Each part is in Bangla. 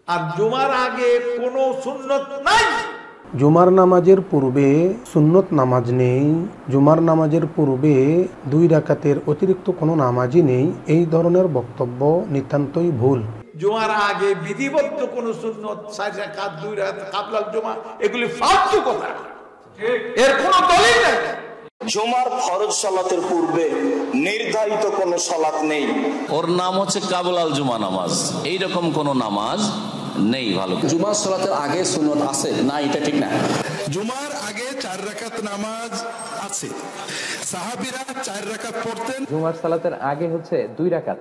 আর জুমার আগে কোনো সুন্নত নাই। জুমার নামাজের পূর্বে সুন্নত নামাজ নেই, জুমার নামাজের পূর্বে 2 রাকাতের অতিরিক্ত কোনো নামাজই নেই, এই ধরনের বক্তব্য নিতান্তই ভুল। জুমার আগে বিধিবদ্ধ কোনো সুন্নত 4 রাকাত 2 রাকাত কাবলাল জুমা এগুলি ফালতু কথা, এর কোনো দলিল নেই। জুমার ফরজ সালাতের পূর্বে নির্ধারিত কোনো সালাত নেই, ওর নাম হচ্ছে কাবলাল জুমা নামাজ, এইরকম কোনো নামাজ নেই। ভালো, জুমার সালাতের আগে সুন্নত আছে না, এটা ঠিক না। জুমার আগে 4 রাকাত নামাজ আছে, সাহাবীরা 4 রাকাত পড়তেন। জুমার সালাতের আগে হচ্ছে 2 রাকাত।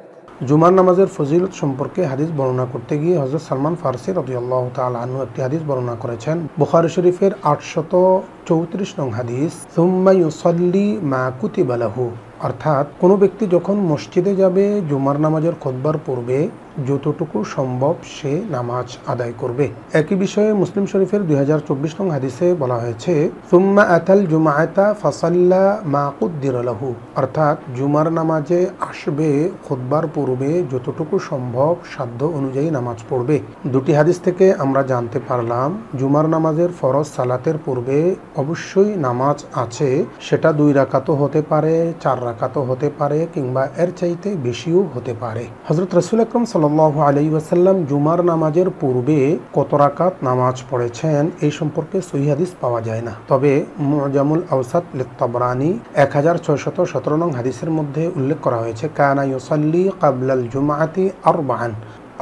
জুমার নামাজের ফজিলত সম্পর্কে হাদিস বর্ণনা করতে গিয়ে হযরত সালমান ফারসি রাদিয়াল্লাহু তাআলা আনহু একটি হাদিস বর্ণনা করেছেন। বুখারী শরীফের 834 নং হাদিস, সুম্মা ইউসাল্লি মা কুতিবা লাহু, অর্থাৎ কোনো ব্যক্তি যখন মসজিদে যাবে জুমার নামাজের খুতবার পূর্বে যতটুকু সম্ভব সে নামাজ আদায় করবে। একই বিষয়ে মুসলিম শরীফের 2024 নং হাদিসে বলা হয়েছে, সুম্মা আতাল জুমাআতা ফাসাল্লা মা কুদ্দিরা লাহু, অর্থাৎ জুমার নামাজে আসবে খুতবার পূর্বে যতটুকু সম্ভব সাধ্য অনুযায়ী নামাজ পড়বে। দুটি হাদিস থেকে আমরা জানতে পারলাম জুমার নামাজের ফরজ সালাতের পূর্বে অবশ্যই নামাজ আছে, সেটা 2 রাকাতও হতে পারে, 4 রাকাতও হতে পারে, কিংবা এর চাইতে বেশিও হতে পারে। হযরত রাসূল আকরাম সাল্লাল্লাহু আলাইহি ওয়াসাল্লাম জুমার নামাজের পূর্বে কত রাকাত নামাজ পড়েছেন এই সম্পর্কে সহিহ হাদিস পাওয়া যায় না। তবে মুজামুল আওসাত লিত-তাবরানী 1617 নং হাদিসের মধ্যে উল্লেখ করা হয়েছে, কানা ইউসাল্লি ক্বাবলাল জুমআতি আরবাআন,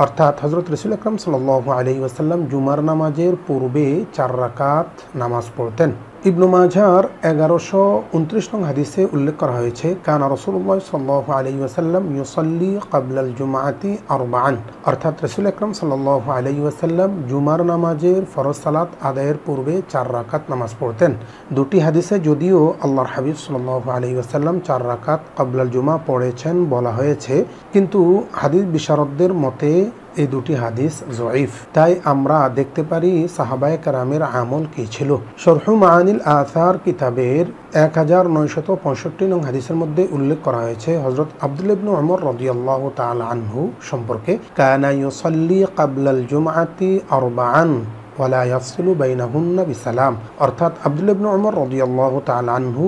অর্থাৎ হযরত রাসূল আকরাম সাল্লাল্লাহু আলাইহি ওয়াসাল্লাম জুমার নামাজের পূর্বে 4 রাকাত নামাজ পড়তেন। ইবনু মাজাহর 1129 নং হাদিসে উল্লেখ করা হয়েছে, কানা রাসূলুল্লাহ সাল্লাল্লাহু আলাইহি ওয়াসাল্লাম ইউসাল্লি ক্বাবলাল জুমআতি আরবাআন, অর্থাৎ রাসূল আকরাম সাল্লাল্লাহু আলাইহি ওয়াসাল্লাম জুমার নামাজের ফরজ সালাত আদায়ের পূর্বে 4 রাকাত নামাজ পড়তেন। দুটি হাদিসে যদিও আল্লাহর হাবিব সাল্লাল্লাহু আলাইহি ওয়াসাল্লাম 4 রাকাত ক্বাবলাল জুমা পড়েছেন বলা হয়েছে, কিন্তু হাদিস বিশারদদের মতে এই দুটি হাদিস জয়ীফ। তাই আমরা দেখতে পারি সাহাবায়ে কেরামের আমল কি ছিল। শরহু মাআনিল আসার কিতাবের 1965 নং হাদিসের মধ্যে উল্লেখ করা হয়েছে, হযরত আব্দুল্লাহ ইবনে ওমর রাদিয়াল্লাহু তাআলা আনহু সম্পর্কে, কানা ইউসাল্লি ক্বাবলাল জুমআতি আরবাআন ওয়ালা ইয়াফসিলু বাইনাহুন্না বিসালাম, অর্থাৎ আব্দুল্লাহ ইবনে ওমর রাদিয়াল্লাহু তাআলা আনহু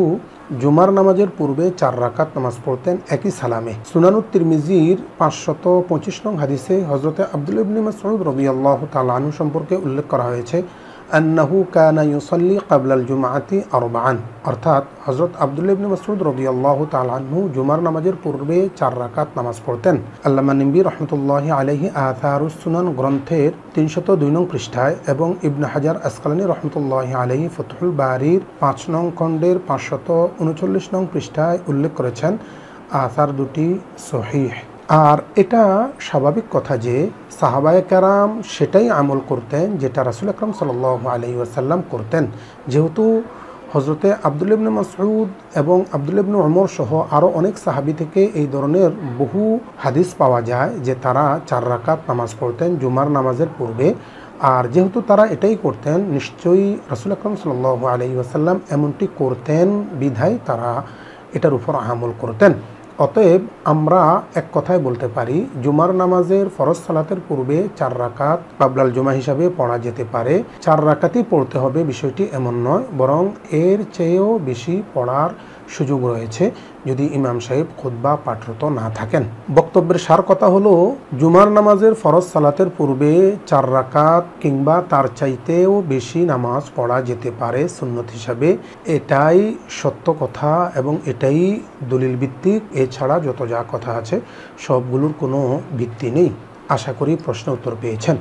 জুমার নামাজের পূর্বে 4 রাকাত নামাজ পড়তেন একই সালামে। সুনানুত তিরমিজির 525 নং হাদিসে হযরত আব্দুল্লাহ ইবনে মাসউদ রাদিয়াল্লাহু তাআলা আনহু সম্পর্কে উল্লেখ করা হয়েছে, আন্নাহু কানা ইউসাল্লি ক্বাবলাল জুমআতি আরবাআন, অর্থাৎ হযরত আব্দুল্লাহ ইবনে মাসউদ রাদিয়াল্লাহু তাআলা আনহু জুমার নামাজের পূর্বে 4 রাকাত নামাজ পড়তেন। আল্লামা নিম্বি রাহমাতুল্লাহি আলাইহি আথারুস সুনান গ্রন্থের 302 নং পৃষ্ঠায় এবং ইবনে হাজার আসকালানী রাহমাতুল্লাহি আলাইহি ফাতহুল বারির 5 নং খণ্ডের 539 নং পৃষ্ঠায় উল্লেখ করেছেন, আসার দুটি সহিহ। আর এটা স্বাভাবিক কথা যে সাহাবায়ে কেরাম সেটাই আমল করতেন যেটা রাসূল আকরাম সাল্লাল্লাহু আলাইহি ওয়াসাল্লাম করতেন। যেহেতু হযরতে আব্দুল্লাহ ইবনে মাসউদ এবং আব্দুল্লাহ ইবনে ওমর সহ আরও অনেক সাহাবী থেকে এই ধরনের বহু হাদিস পাওয়া যায় যে তারা 4 রাকাত নামাজ পড়তেন জুমার নামাজের পূর্বে। আর যেহেতু তারা এটাই করতেন, নিশ্চয়ই রাসূল আকরাম সাল্লাল্লাহু আলাইহি ওয়াসাল্লাম এমনটি করতেন বিধায় তারা এটার উপর আমল করতেন। অতএব আমরা এক কথায় বলতে পারি জুমার নামাজের ফরজ সালাতের পূর্বে 4 রাকাত ক্বাবলাল জুমা হিসাবে পড়া যেতে পারে। 4 রাকাতই পড়তে হবে বিষয়টি এমন নয়, বরং এর চেয়েও বেশি পড়ার সুযোগ রয়েছে যদি ইমাম সাহেব খুতবা পাঠরত না থাকেন। বক্তব্যের সার কথা হলো, জুমার নামাজের ফরজ সালাতের পূর্বে 4 রাকাত কিংবা তার চাইতেও বেশি নামাজ পড়া যেতে পারে সুন্নত হিসাবে, এটাই সত্য কথা এবং এটাই দলিল ভিত্তিক। এছাড়া যত যা কথা আছে সবগুলোর কোনো ভিত্তি নেই। আশা করি প্রশ্ন উত্তর পেয়েছেন।